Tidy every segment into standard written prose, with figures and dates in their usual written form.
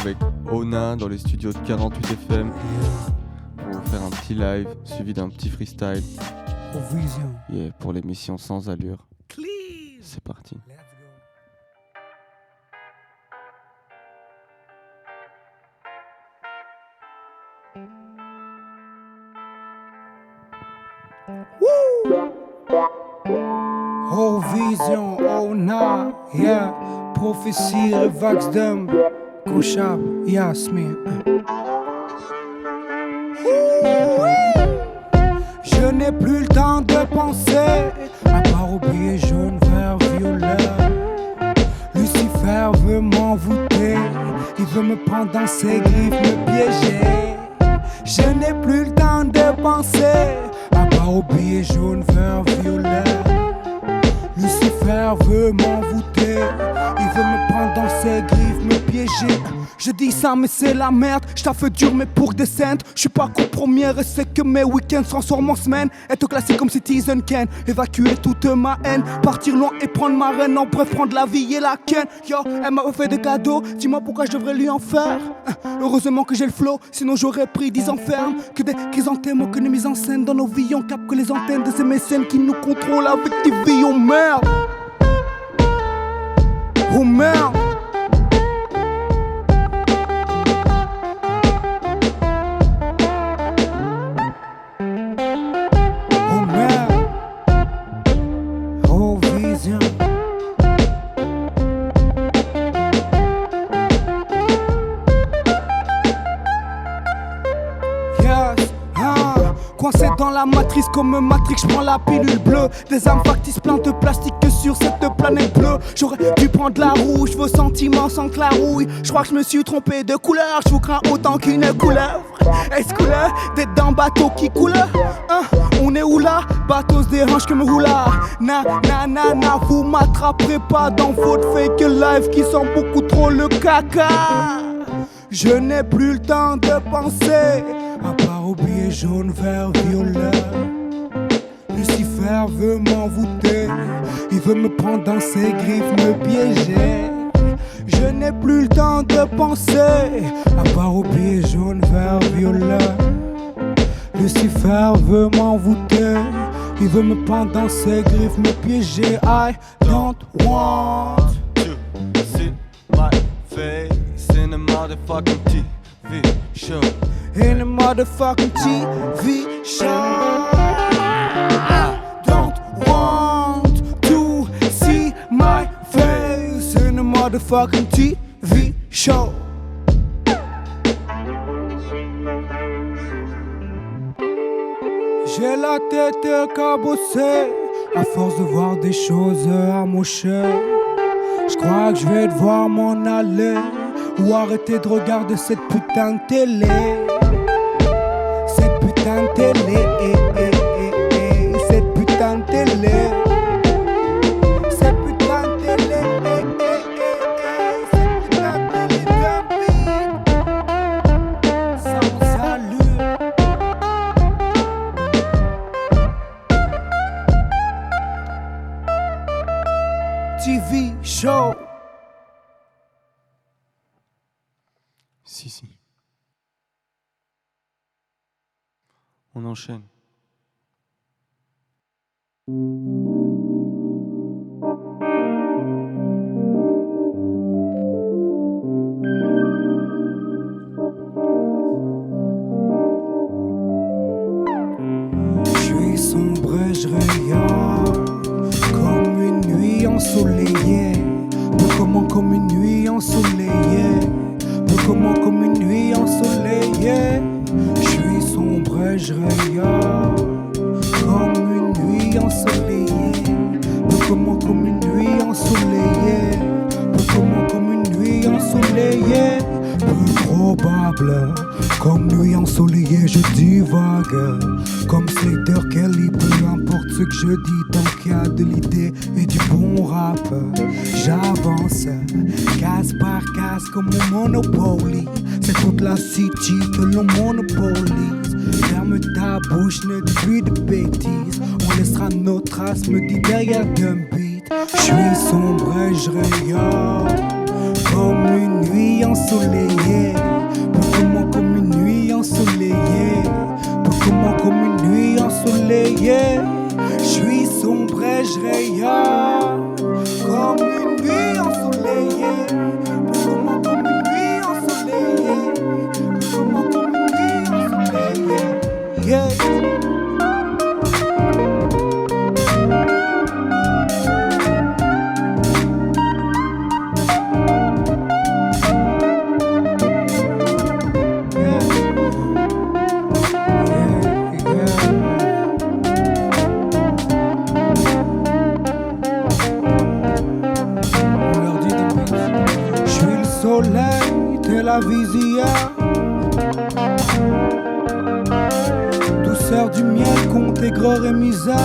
avec Ona dans les studios de 48 FM pour faire un petit live suivi d'un petit freestyle. Yeah, pour l'émission Sans Allure. C'est parti. Oh vision, oh na, yeah. Prophétie, Revax Dumb, Kouchab, Yasmin. Je n'ai plus le temps de penser, à part oublier jaune, vert, violet. Lucifer veut m'envoûter, il veut me prendre dans ses griffes, me piéger. Je n'ai plus le temps de penser, à part oublier jaune, vert, violet. Lucifer veut m'envoûter, il veut me prendre dans ses griffes, me piéger. Je dis ça mais c'est la merde, j'taffe dur mais pour des cents. J'suis pas compromis et c'est que mes week-ends se transforment en semaine. Être classé comme Citizen Kane, évacuer toute ma haine. Partir loin et prendre ma reine, en bref prendre la vie et la ken. Yo, elle m'a fait des cadeaux, dis-moi pourquoi je devrais lui en faire. Heureusement que j'ai le flow, sinon j'aurais pris 10 enfermes. Que des chrysanthèmes, que des mises en scène dans nos vies. On capte que les antennes de ces mécènes qui nous contrôlent avec des vies, oh merde. Oh merde. Coincé dans la matrice comme Matrix, j'prends la pilule bleue. Des âmes factices plein de plastique que sur cette planète bleue. J'aurais dû prendre la rouge, vos sentiments sans que la rouille. J'crois que je me suis trompé de couleur, j'vous crains autant qu'une couleuvre. Est-ce couleur d'être dans bateau qui coule hein? On est où là? Bateau se dérange comme roula. Na na na na, vous m'attraperez pas dans votre fake life qui sent beaucoup trop le caca. Je n'ai plus le temps de penser, à part oublier jaune, vert, violet. Lucifer veut m'envoûter, il veut me prendre dans ses griffes, me piéger. Je n'ai plus le temps de penser, à part oublier jaune, vert, violet. Lucifer veut m'envoûter, il veut me prendre dans ses griffes, me piéger. I don't want to see my face in a motherfucking TV show. In a motherfucking TV show. I don't want to see my face in a motherfucking TV show. J'ai la tête cabossée à force de voir des choses amochées. J'crois que je vais devoir m'en aller ou arrêter de regarder cette putain de télé. Cette putain de télé, cette putain de télé. Cette putain de télé, cette putain de télé d'un sans allure. TV show. Si. On enchaîne. Je suis sombre et je rayonne comme une nuit ensoleillée. Comme une nuit ensoleillée. Comme une nuit ensoleillée. Je suis sombre et je rayonne comme une nuit ensoleillée. Comme une nuit ensoleillée. Comme une nuit ensoleillée. Peu probable, comme nuit ensoleillée, je divague. Comme Slater Kelly, peu importe ce que je dis, tant qu'il y a de l'idée et du bon rap. J'avance, case par case comme au Monopoly. C'est toute la city que l'on monopolise. Ferme ta bouche, ne dis plus de bêtises. On laissera nos traces, me dit derrière d'un beat. Je suis sombre et je rayonne comme une nuit nuit ensoleillée. Peu comment comme une nuit ensoleillée. Peu comment comme une nuit ensoleillée. Je suis sombre et je rayonne comme une nuit ensoleillée. Peu comment comme une nuit ensoleillée. Peu comment comme une nuit ensoleillée. Yeah. T'es la visière, douceur du miel, compte aigreur et misère.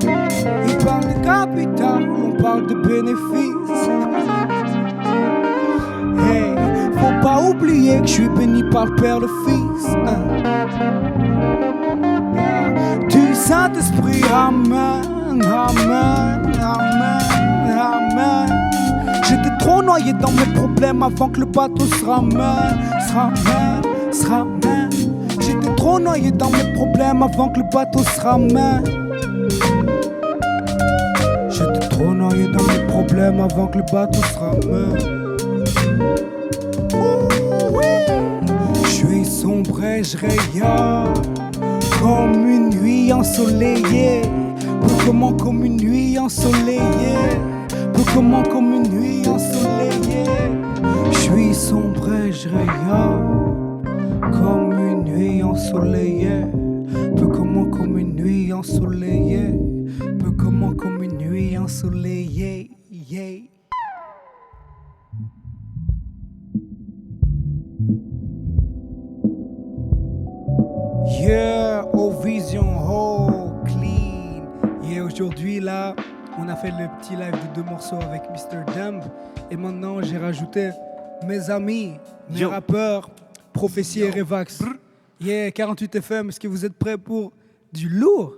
Il parle de capital, on parle de bénéfices. Hey, faut pas oublier que je suis béni par le Père, le Fils. Du Saint-Esprit, Amen, Amen, Amen, Amen. J'étais trop noyé dans mes problèmes avant que le bateau se ramène. J'étais trop noyé dans mes problèmes avant que le bateau se ramène. J'étais trop noyé dans mes problèmes avant que le bateau se ramène. Je suis sombre et je rayonne comme une nuit ensoleillée. Peu comment comme une nuit ensoleillée. Peu comment comme une nuit ensoleillée. Je suis sombre et je rayonne comme une nuit ensoleillée. Peu comment comme une nuit ensoleillée. Peu comment comme une nuit ensoleillée. Yeah. Yeah, oh vision, oh clean. Yeah, aujourd'hui là, on a fait le petit live de 2 morceaux avec Mr. Dumb. Et maintenant, j'ai rajouté mes amis, mes rappeurs, Prophétie et Revax. Yeah, 48 FM, est-ce que vous êtes prêts pour du lourd?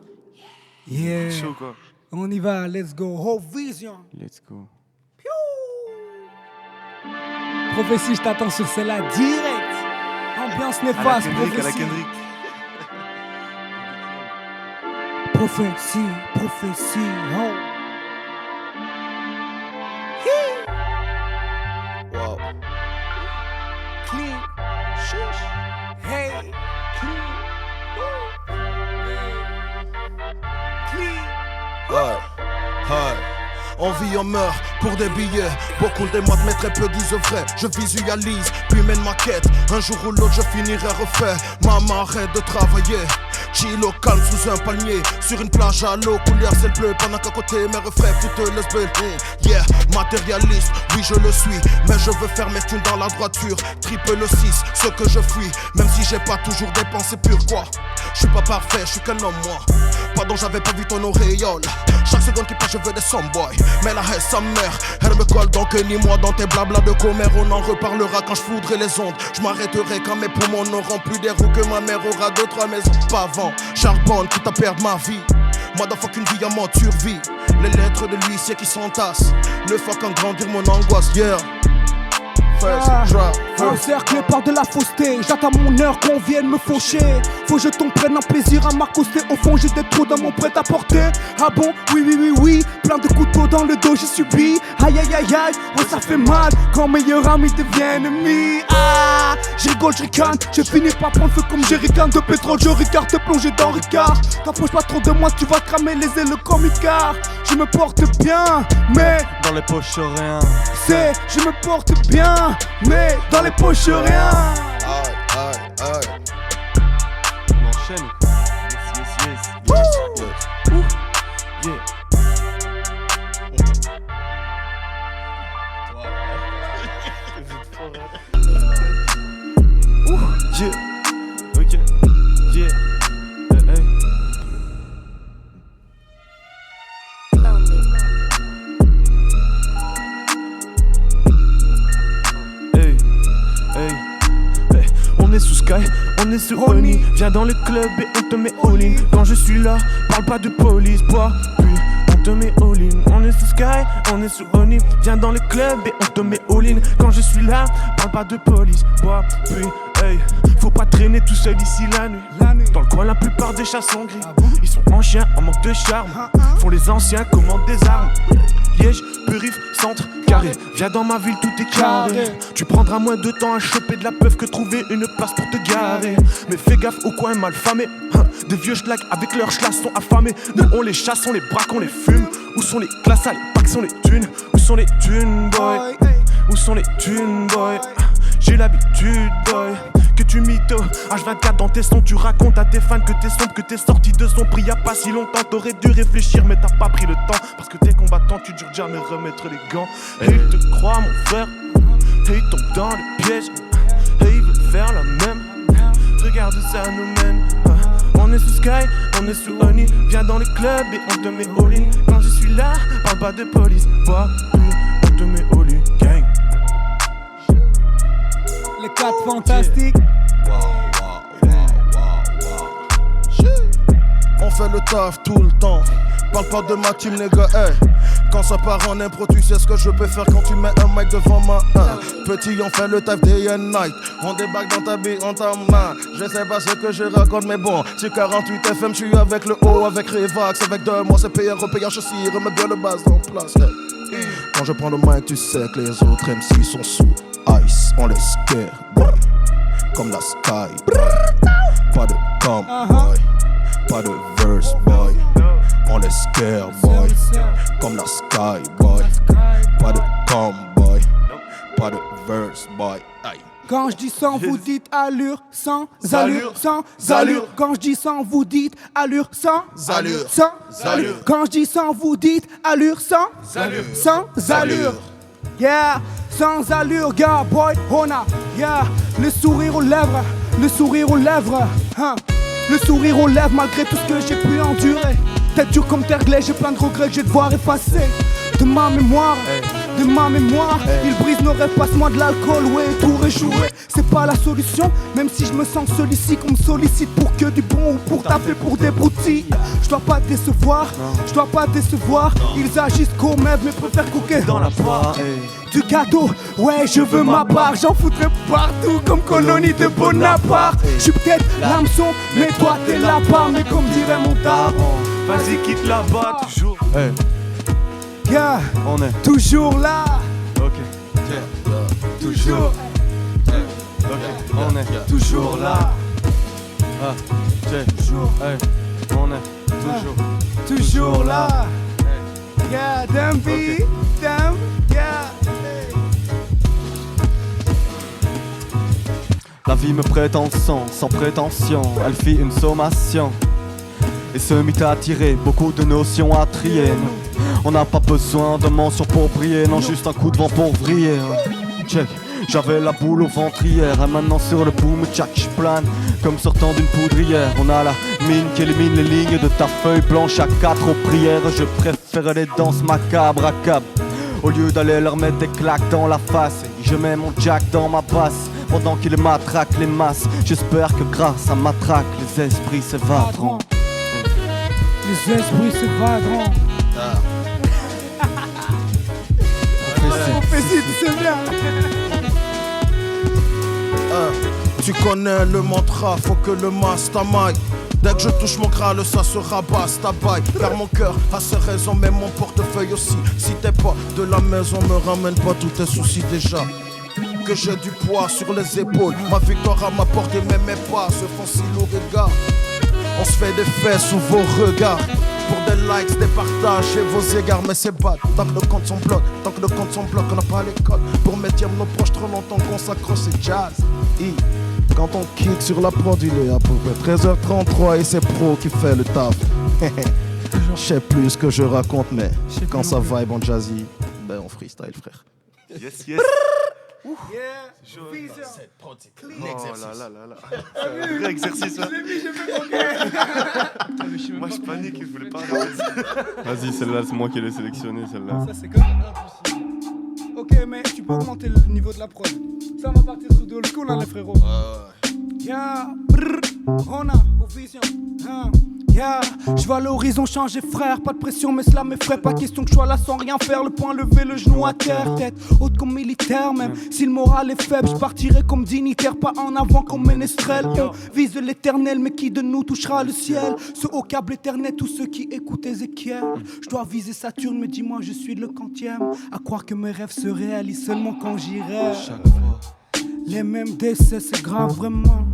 Yeah. Chaud quoi. On y va, let's go. Oh vision. Let's go. Prophétie, je t'attends sur celle-là direct. Ambiance néfaste, Prophétie. Prophétie, prophétie, oh. Wow. Clean, shush, hey, clean, clean. Hi. On vit, on meurt pour des billets. Beaucoup des mois mais très peu disent vrai. Je visualise, puis mène ma quête. Un jour ou l'autre je finirai refait. Maman arrête de travailler. Chill au calme sous un palmier. Sur une plage à l'eau, couleur ciel bleu. Pendant qu'à côté mes refrains foutent le spell. Yeah, matérialiste, oui je le suis. Mais je veux faire mes thunes dans la droiture. Triple le 6, ce que je fuis. Même si j'ai pas toujours des pensées pures quoi. Je suis pas parfait, je suis qu'un homme moi. Pardon j'avais pas vu ton auréole. Chaque seconde qui passe je veux des someboys. Mais la haine sa mère, elle me colle donc ni moi dans tes blablas de commère. On en reparlera quand je foudrai les ondes. Je m'arrêterai quand mes poumons n'auront plus des roues. Que ma mère aura 2-3 maisons. Pas avant, charbonne quitte à perdre ma vie. Moi dans fuck une vie à mode survie. Les lettres de l'huissier qui s'entassent ne font qu'en grandir mon angoisse. Yeah. Encerclé par de la fausseté, j'attends mon heure qu'on vienne me faucher. Faut que je t'en prenne un plaisir à m'accoster. Au fond j'ai des trous dans mon prêt-à-porter. Ah bon, oui, plein de couteaux dans le dos j'ai subi. Aïe aïe aïe aïe, ouais ça fait mal quand meilleur ami devient ennemi. Ah, je rigole, je ricane, je finis par prendre feu comme Jerrycan de pétrole. Je regarde te plonger dans Ricard. T'approches pas trop de moi, tu vas cramer les ailes comme Icar. Je me porte bien, mais dans les poches rien. C'est, je me porte bien, mais dans les poches rien. Aïe. On enchaîne. Yes. Yeah. Ok. Yeah. On est sous Sky, on est sur Oni. Viens dans le club et on te met all-in. Quand je suis là, parle pas de police, bois, puis on te met all-in. On est est sous Sky, on est sous Oni. Viens dans le club et on te met all-in. Quand je suis là, parle pas de police. Bois, puis, hey, faut pas traîner tout seul ici la nuit. Dans le coin, la plupart des chats sont gris. Ils sont en chien, en manque de charme. Font les anciens, commandent des armes. Liège, périph, centre, carré. Viens dans ma ville, tout est carré. Tu prendras moins de temps à choper de la peuf que trouver une place pour te garer. Mais fais gaffe au coin mal famé. Des vieux schlags avec leurs chlasses sont affamés. Nous on les chasse, on les braque, on les fume. Où sont les classes, les packs sont les thunes. Où sont les thunes, boy? Où sont les thunes, boy? J'ai l'habitude, boy. Que tu mytho, H24 dans tes sons, tu racontes à tes fans que t'es sombre, que t'es sorti de son prix y'a pas si longtemps. T'aurais dû réfléchir mais t'as pas pris le temps. Parce que t'es combattant, tu dures jamais remettre les gants. Et ils te croient mon frère, et ils tombent dans le piège. Et ils veulent faire la même. Regarde où ça nous mène. On est sous Sky, on est sous Oni. Viens dans les clubs et on te met all-in. Quand je suis là, parle pas de police. Bois, puis on te met all-in. Gang. Les 4 fantastiques. On fait le taf tout le temps. Parle pas de ma team, les gars, hey. Quand ça part en impro, tu sais ce que je peux faire quand tu mets un mic devant ma petit, on fait le taf day and night. On débarque dans ta bille, on t'en main. Je sais pas ce que je raconte, mais bon. Sur 48 FM, je suis avec le haut, avec Revax, avec 2 mois, c'est payé, repayé, je suis, remets bien le base en place. Hey. Quand je prends le mic, tu sais que les autres MC sont sous ice. On les scare, boy. Comme la sky, boy. Pas de com, boy. Pas de verse, boy. On les scare, boy. Comme la sky, boy. Pas de com, boy. Pas de verse, boy. Aïe. Quand je dis sans, vous dites allure, sans allure, sans allure. Quand je dis sans, vous dites allure, sans allure, sans allure. Quand je dis sans, vous dites allure, sans allure, sans allure. Yeah, sans allure, gars, boy, on a, yeah, le sourire aux lèvres, le sourire aux lèvres, hein. Le sourire aux lèvres malgré tout ce que j'ai pu endurer. Tête dure comme terre glaise, j'ai plein de regrets que je vais devoir effacer. De ma mémoire, de ma mémoire. Il brise nos rêves, passe-moi de l'alcool, ouais, tout rejouer. C'est pas la solution, même si je me sens seul ici, qu'on me sollicite pour que du bon ou pour taper pour des broutilles. Je dois pas décevoir, je dois pas décevoir. Ils agissent comme Ève, mais préfèrent cooker dans la poire. Du gâteau, ouais, je veux ma part. J'en foutrais partout comme colonie de Bonaparte. Je suis peut-être l'hameçon, mais toi t'es la part. Mais comme dirait mon daron, vas-y, quitte là-bas, toujours. Hey, yeah, on est. toujours là. Ok. Toujours. Ok. On est. Toujours là. Ah. Toujours. Hey. On est. Toujours. Toujours là. Yeah, damn beat, damn, yeah. La vie me prête en sang, sans prétention. Elle fit une sommation et se mit à tirer beaucoup de notions à trier. On n'a pas besoin de mention pour briller, non, juste un coup de vent pour vriller. Check. J'avais la boule au ventre hier, et maintenant sur le boom, tchac, j'plane comme sortant d'une poudrière. On a la mine qui élimine les lignes de ta feuille blanche à 4 aux prières. Je préfère les danses macabres à cab. Au lieu d'aller leur mettre des claques dans la face, je mets mon jack dans ma basse pendant qu'ils matraquent les masses. J'espère que grâce à ma traque, les esprits s'évaderont. Les esprits s'évaderont. Prophétie, c'est bien. Tu connais le mantra, faut que le mastermind. Dès que je touche mon Graal, ça se rabat, tabaye. Car mon cœur a ses raisons, mais mon portefeuille aussi. Si t'es pas de la maison, me ramène pas tous tes soucis déjà. Que j'ai du poids sur les épaules. Ma victoire à ma portée, mais mes pas se font si lourds, gars. On se fait des faits sous vos regards. Pour des likes, des partages et vos égards, mais c'est bad. Tant que le compte son bloc, tant que le compte son bloc, on n'a pas les codes. Pour mettre nos proches trop longtemps qu'on s'accroche, c'est jazz. Quand on kick sur la prod, il est à peu près 13h33 et c'est pro qui fait le taf. Je sais plus ce que je raconte, mais quand ça vibe en jazzy, ben on freestyle, frère. Yes, yes. Cette prod, c'est clean exercice. Oh là là là. C'est un vrai exercice, hein. Moi, je panique, je voulais pas. Vas-y, celle-là, c'est moi qui l'ai sélectionnée, celle-là. Ça, c'est comme ça. Ok, mais tu peux augmenter le niveau de la prod. Ça, on va partir sur de old school, hein, les frérots. Yeah, brrr, on a, au vision, hein. Yeah, je vois l'horizon changer frère, pas de pression mais cela m'effraie, pas question que je sois là sans rien faire, le poing levé, le genou à terre, tête haute comme militaire même, si le moral est faible, je partirai comme dignitaire, pas en avant comme ménestrel, on vise l'éternel mais qui de nous touchera le ciel, ce haut câble éternel, tous ceux qui écoutent Ézéchiel, je dois viser Saturne mais dis-moi je suis le quantième, à croire que mes rêves se réalisent seulement quand j'irai, les mêmes décès c'est grave vraiment,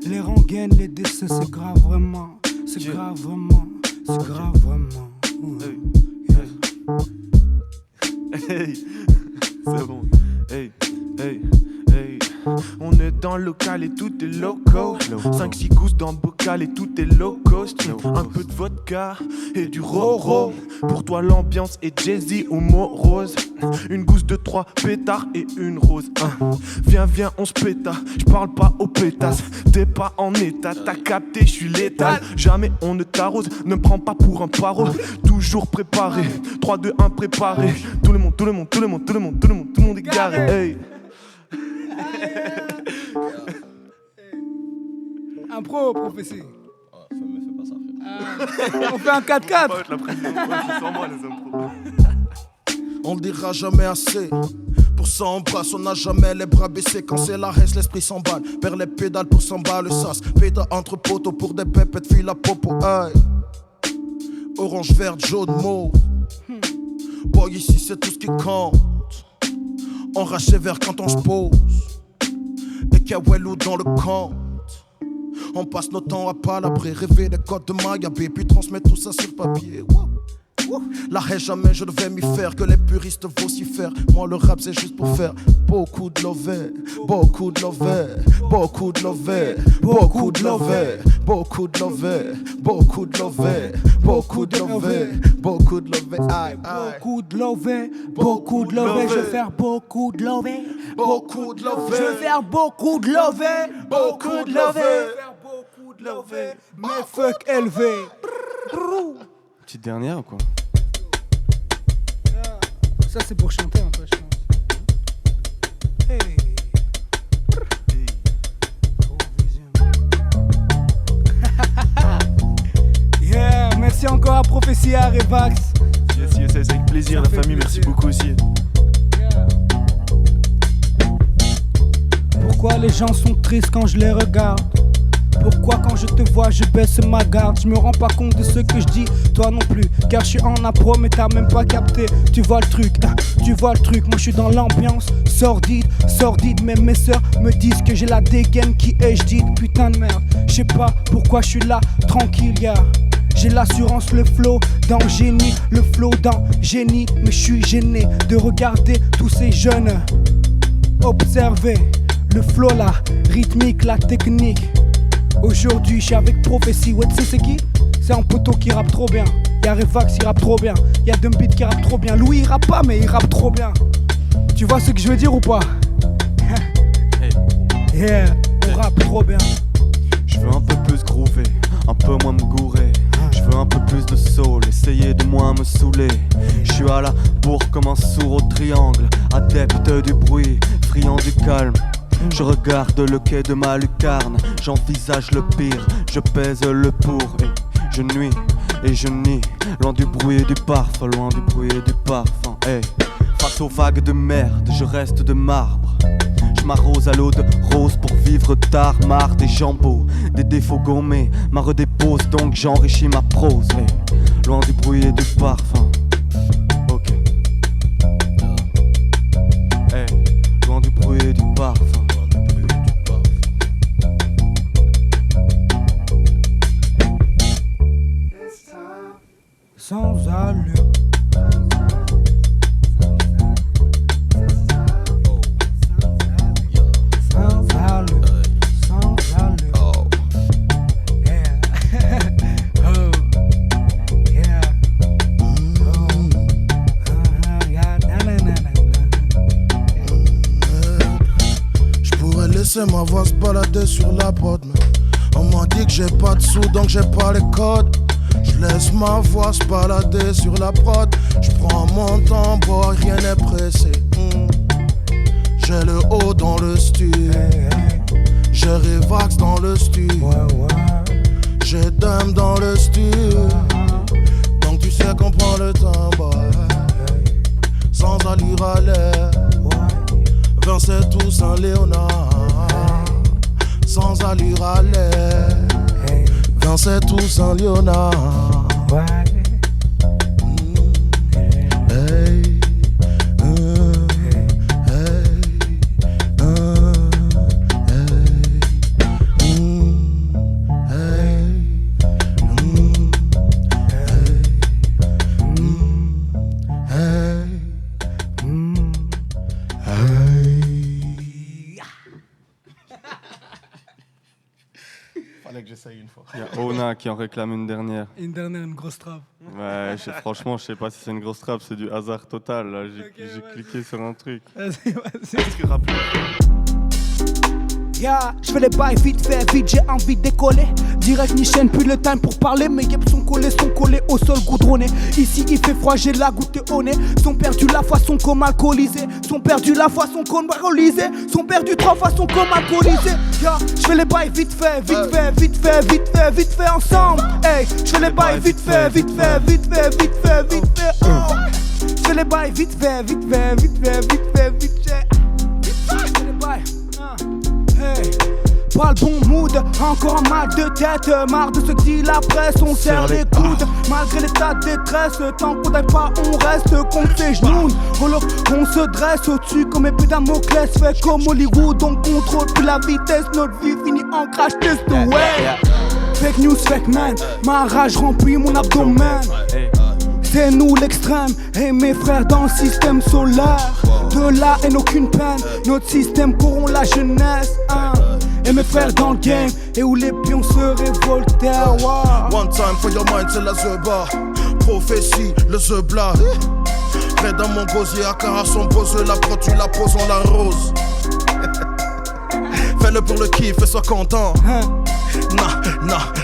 les rengaines, les décès c'est grave vraiment. C'est grave vraiment, c'est grave vraiment. Hey, c'est bon. Hey, hey, hey. On est dans le local et tout est loco. 5-6 gousses dans le bocal et tout est low cost. Un peu de vodka et du roro. Pour toi l'ambiance est jazzy ou morose. Une gousse de 3 pétards et une rose. Viens, viens, on se péta. J'parle pas aux pétasses. T'es pas en état, t'as capté, j'suis létal. Jamais on ne t'arrose, ne me prends pas pour un paro. Toujours préparé, 3, 2, 1 préparé. Tout le monde est garé. Hey. Impro, prophétie. Fais pas ça, On fait un 4-4. On le dira jamais assez. Pour ça on brasse, on n'a jamais les bras baissés. Quand c'est la reste, l'esprit s'emballe. Vers les pédales pour s'emballer le sas. Pédale entre poteaux pour des pépettes, fil à popo. Aïe. Orange, vert, jaune, mauve. Boy, ici c'est tout ce qui compte. Enrage sévère quand on se pose. Et Kawelou dans le compte. On passe nos temps à palabrer, rêver des codes de Mayabé, puis transmettre tout ça sur papier. La haine jamais je devais m'y faire, que les puristes vocifèrent. Moi le rap c'est juste pour faire beaucoup de love, beaucoup de love, beaucoup de love, beaucoup de love, beaucoup de love, beaucoup de love, beaucoup de love, beaucoup de love, aïe aïe. Beaucoup de love, beaucoup de love, je vais faire beaucoup de love, beaucoup de love, je vais faire beaucoup de love, beaucoup de love, beaucoup de love, mais fuck élevé. Petite dernière ou quoi? Ça c'est pour chanter un peu je pense. Hey. Yeah, merci encore à Prophétie à Revax. Yes, c'est avec plaisir, la famille, merci beaucoup aussi. Pourquoi les gens sont tristes quand je les regarde? Pourquoi quand je te vois je baisse ma garde? Je me rends pas compte de ce que je dis, toi non plus. Car je suis en appro mais t'as même pas capté. Tu vois le truc, moi je suis dans l'ambiance sordide, mais mes sœurs me disent que j'ai la dégaine qui est j'dite. Putain de merde, je sais pas pourquoi je suis là, tranquille gars. J'ai l'assurance, le flow dans génie, le flow dans génie. Mais je suis gêné de regarder tous ces jeunes. Observer le flow, la rythmique, la technique. Aujourd'hui, je suis avec Prophétie. Ouais, tu sais c'est qui? C'est un poteau qui rappe trop bien. Y'a Revax, il rappe trop bien. Y'a Dumbbeat qui rappe trop bien. Louis, il rappe pas, mais il rappe trop bien. Tu vois ce que je veux dire ou pas? Yeah, on rappe trop bien. Je veux un peu plus groover, un peu moins me gourer. Je veux un peu plus de soul, essayer de moins me saouler. Je suis à la bourre comme un sourd au triangle, adepte du bruit, friand du calme. Je regarde le quai de ma lucarne, j'envisage le pire, je pèse le pour. Et je nuis et je nie, loin du bruit et du parfum, loin du bruit et du parfum. Hey. Face aux vagues de merde, je reste de marbre. Je m'arrose à l'eau de rose pour vivre tard, marre des jambons, des défauts gommés, ma redépose donc j'enrichis ma prose. Hey. Loin du bruit et du parfum. Ok. Hey. Loin du bruit et du parfum. Sans allure. Sans allure. Sans allure. Yeah. Oh. Yeah. Oh. J'pourrais laisser ma voix se balader sur la prod, mais on m'a dit que j'ai pas de sous donc j'ai pas les codes. J'laisse ma voix se balader sur la prod. J'prends mon temps, boy, rien n'est pressé. J'ai le haut dans le studio, j'ai Revax dans le studio. J'ai d'un même dans le studio. Donc tu sais qu'on prend le temps, boy. Sans allure à l'air. Vincent tout Saint-Léonard. Sans allure à l'air. Vincent tout Saint-Léonard. Fallait que j'essaye une fois. Il y a Ona qui en réclame une dernière. Une grosse trappe. Ouais, franchement, je sais pas si c'est une grosse trappe, c'est du hasard total. Là. J'ai cliqué sur un truc. Vas-y. Yeah, je fais les bails vite fait, vite, j'ai envie de décoller. Direct ni chaîne, plus le time pour parler. Mes guêpes sont collés au sol goudronné. Ici il fait froid, j'ai la goutte au nez. Sont perdus la fois, sont comme alcoolisés. Sont perdus la fois, sont comme alcoolisés. Sont perdus 3 fois, sont comme alcoolisés. Yeah, je fais les bails vite fait ensemble. Hey, je fais les bails vite fait. Oh. Je fais les bails vite fait. Je fais les bails. Hey. Pas le bon mood, encore un mal de tête. Marre de ce que dit la presse, on serre les coudes. Malgré l'état de détresse, tant qu'on n'aille pas, on reste contre ses genoux. On se dresse au-dessus comme épée Damoclès. Fait comme Hollywood, on contrôle plus la vitesse. Notre vie finit en crash test, ouais. Fake news, fake man, ma rage remplit mon abdomen. C'est nous l'extrême, et mes frères dans le système solaire. De la haine, aucune peine, notre système corrompt la jeunesse, hein. Et mes frères dans le game, et où les pions se révoltèrent, wow. One time for your mind, c'est la Zeba. Prophétie, le Zebla. Près dans mon gosier, à Carasson, pose la pro, tu la poses, on la rose. Fais-le pour le kiff et sois content.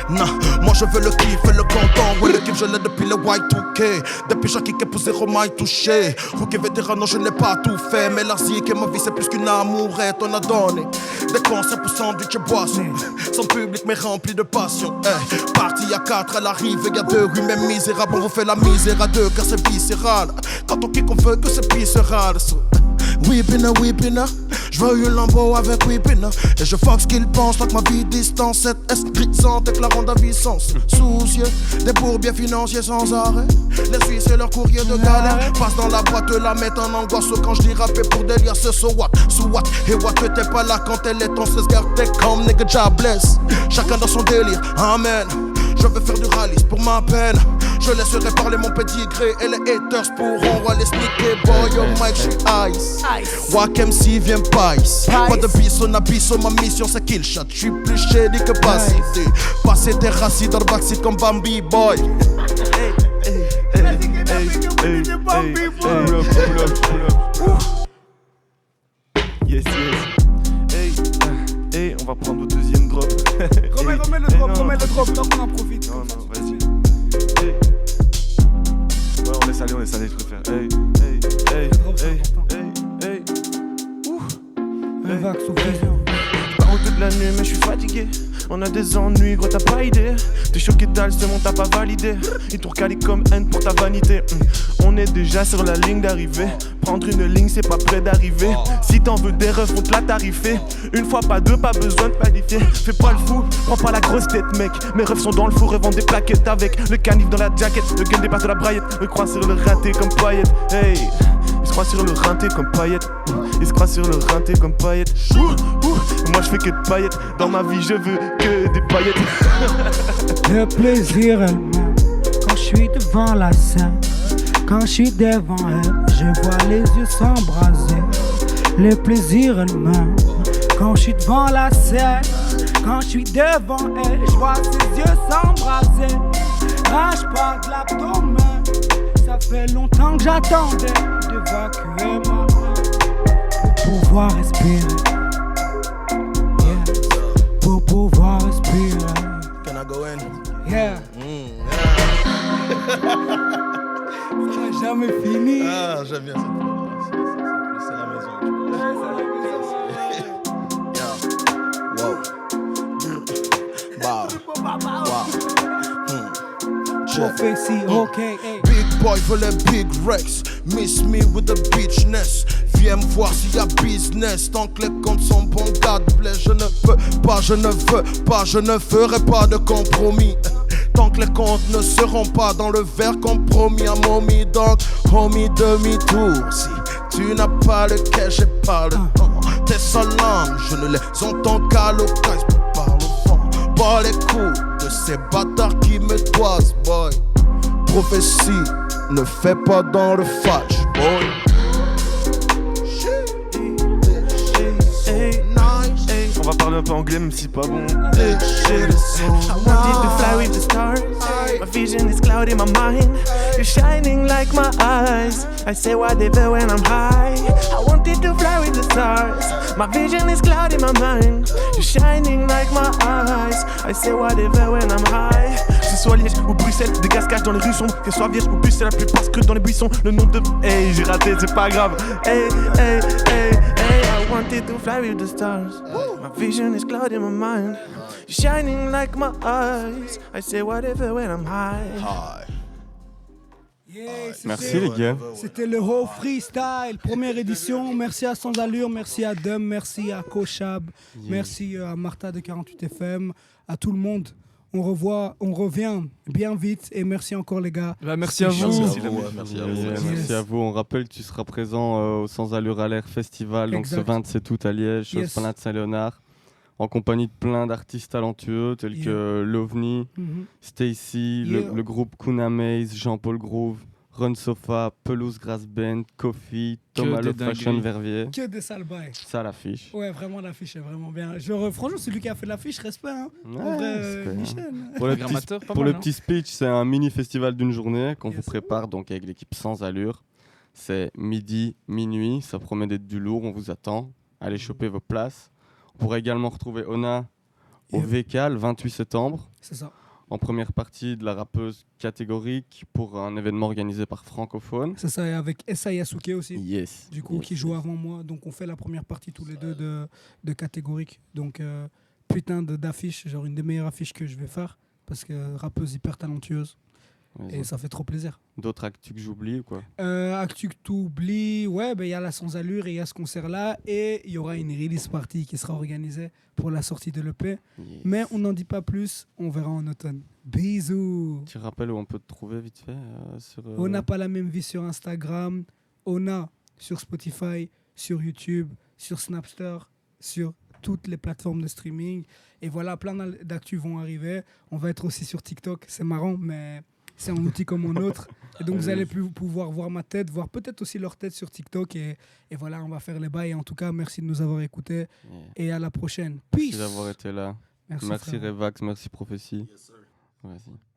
Nah, moi je veux le kiff et le content. Ouais, le kiff je l'ai depuis le Y2K. Depuis chaque kick pour zéro maille touché. Rookie vétéran, non je n'ai pas tout fait. Mais l'arzik et ma vie c'est plus qu'une amourette. On a donné des concerts pour sandwich et boisson. Sans public mais rempli de passion. Hey, partie à 4, elle arrive, y'a 2. Oui mais misérable, on refait la misère à 2 car c'est viscéral. Quand on kick on veut que c'est viscéral. Whippina, je veux une Lambo avec Whippina. Et je fuck ce qu'ils pensent, tant que ma vie distance. Cette escrisante déclarant d'avisance. Soucieux, des bourbiers financiers sans arrêt. Les Suisses et leur courrier de galère. Passe dans la boîte, la mettent en angoisse. Quand je dis rapper pour délire, c'est so what. Et what que t'es pas là quand elle est en stress. Garde t'es comme nigga jobless. Chacun dans son délire, amen. Je veux faire du rallye pour ma peine. Je laisserai parler mon pédigré et les haters pourront aller sneaker. Boy, yo, Mike, j'suis ice. Wack MC vient Pice. Pas de bisso, ma mission c'est kill shot. J'suis plus shady que passé. Passer des racis dans le backseat comme Bambi Boy. Yes. Hey, on va prendre le deuxième drop. Remets le drop, donc on en profite. Non, vas-y. Hey. Ouais, on laisse aller, je préfère. Hey. Un vague sous vision. Par toute la nuit, mais je suis fatigué. On a des ennuis, gros, t'as pas idée. T'es choqué dalle, c'est mon t'as pas validé. Ils t'ont recalé comme haine pour ta vanité. On est déjà sur la ligne d'arrivée. Prendre une ligne, c'est pas près d'arriver. Si t'en veux des refs, on te l'a tarifé. Une fois, pas deux, pas besoin de qualifier. Fais pas le fou, prends pas la grosse tête, mec. Mes refs sont dans le four et vendent des plaquettes avec le canif dans la jacket. Le gun dépasse de la braillette. Me croit sur le raté comme paillette. Hey, il se croit sur le rinté comme paillette. Il se croit sur le rinté comme paillette. Moi je fais que de paillettes. Dans ma vie je veux que des paillettes. Le plaisir elle-même. Quand je suis devant la scène, quand je suis devant elle, je vois les yeux s'embraser. Le plaisir elle-même. Quand je suis devant la scène, quand je suis devant elle, je vois ses yeux s'embraser. Rage pas de l'abdomen. Ça fait longtemps que j'attendais d'évacuer ma haine pour pouvoir respirer. Pour pouvoir respirer. Can I go in? Yeah. Ça n'a jamais fini. Ah, j'aime bien cette c'est la maison. Wow. prophétie, ok, hey. Big boy veut les big Rex. Miss me with the bitchness. Viens me voir s'il y a business. Tant que les comptes sont bons, God bless. Je ne peux pas, je ne veux pas, je ne ferai pas de compromis. Tant que les comptes ne seront pas dans le verre compromis à mommy dog, homie demi-tour. Si tu n'as pas le cash, j'ai pas le temps. Tes salames, je ne les entends qu'à l'occasion par le vent. Pas les coups de ces bâtards qui me toisent, boy. Prophétie, ne fais pas dans le flash, boy. On va parler un peu anglais même si pas bon. This shit is so I wanted to fly with the stars. My vision is clouding my mind. You're shining like my eyes. I say whatever when I'm high. I wanted to fly with the stars. My vision is clouding my mind. You're shining like my eyes. I say whatever when I'm high. Que ce soit Liège ou Bruxelles, des gaz cachent dans les rues sombres. Que ce soit Vierge ou Puce, c'est la plupart secrète dans les buissons. Le nom de. Hey, j'ai raté, c'est pas grave. Hey, hey, hey, hey. I wanted to fly with the stars. My vision is clouding my mind. You're shining like my eyes. I say whatever when I'm high. Yeah, Merci les gars. C'était le Ho Freestyle, première édition. Merci à Sans Allure, merci à Dum, merci à Kochab, merci à Martha de 48 FM, à tout le monde. On revient bien vite et merci encore les gars. Bah, merci à vous. Merci à vous. Merci à vous. On rappelle que tu seras présent au Sans Allure à l'air Festival, donc ce Exact. 27 août à Liège, au Esplanade Saint-Léonard, en compagnie de plein d'artistes talentueux tels que Lovni, Stacy, le groupe Kuna Maze, Jean-Paul Groove, Run Sofa, Pelouse Grass Band, Coffee, Thomas des Le Fashion dingueries. Verviers. Que des sales bails. Ça l'affiche. Ouais, vraiment l'affiche est vraiment bien. Franchement, celui qui a fait l'affiche, respect. Hein. En vrai, respect, Michel. Pour le Grammateur, pas Pour mal, le hein. petit speech, c'est un mini festival d'une journée qu'on vous Yes. prépare donc avec l'équipe Sans Allure. C'est midi, minuit, ça promet d'être du lourd, on vous attend. Allez choper vos places. On pourra également retrouver Ona au VK le 28 septembre, C'est ça. en première partie de la rappeuse catégorique pour un événement organisé par Francophone. C'est ça, et avec Essa Yasuke aussi. Yes. Du coup, Yes, qui joue yes. avant moi. Donc, on fait la première partie tous les deux de catégorique. Donc, putain d'affiche, genre une des meilleures affiches que je vais faire. Parce que rappeuse hyper talentueuse. Vas-y. Et ça fait trop plaisir. D'autres actus que j'oublie ou quoi? Actu que t'oublies, ouais, il y a la Sans Allure et il y a ce concert-là. Et il y aura une release party qui sera organisée pour la sortie de l'EP. Yes. Mais on n'en dit pas plus, on verra en automne. Bisous. Tu rappelles où on peut te trouver vite fait sur, On n'a pas la même vie sur Instagram. On a sur Spotify, sur YouTube, sur Snapster, sur toutes les plateformes de streaming. Et voilà, plein d'actus vont arriver. On va être aussi sur TikTok. C'est marrant, mais c'est un outil comme un autre. Et donc, vous allez pouvoir voir ma tête, voir peut-être aussi leur tête sur TikTok. Et voilà, on va faire les bails. Et en tout cas, merci de nous avoir écoutés. Yeah. Et à la prochaine. Merci Peace. d'avoir été là. Merci frère. Revax, merci Prophétie. Vas-y.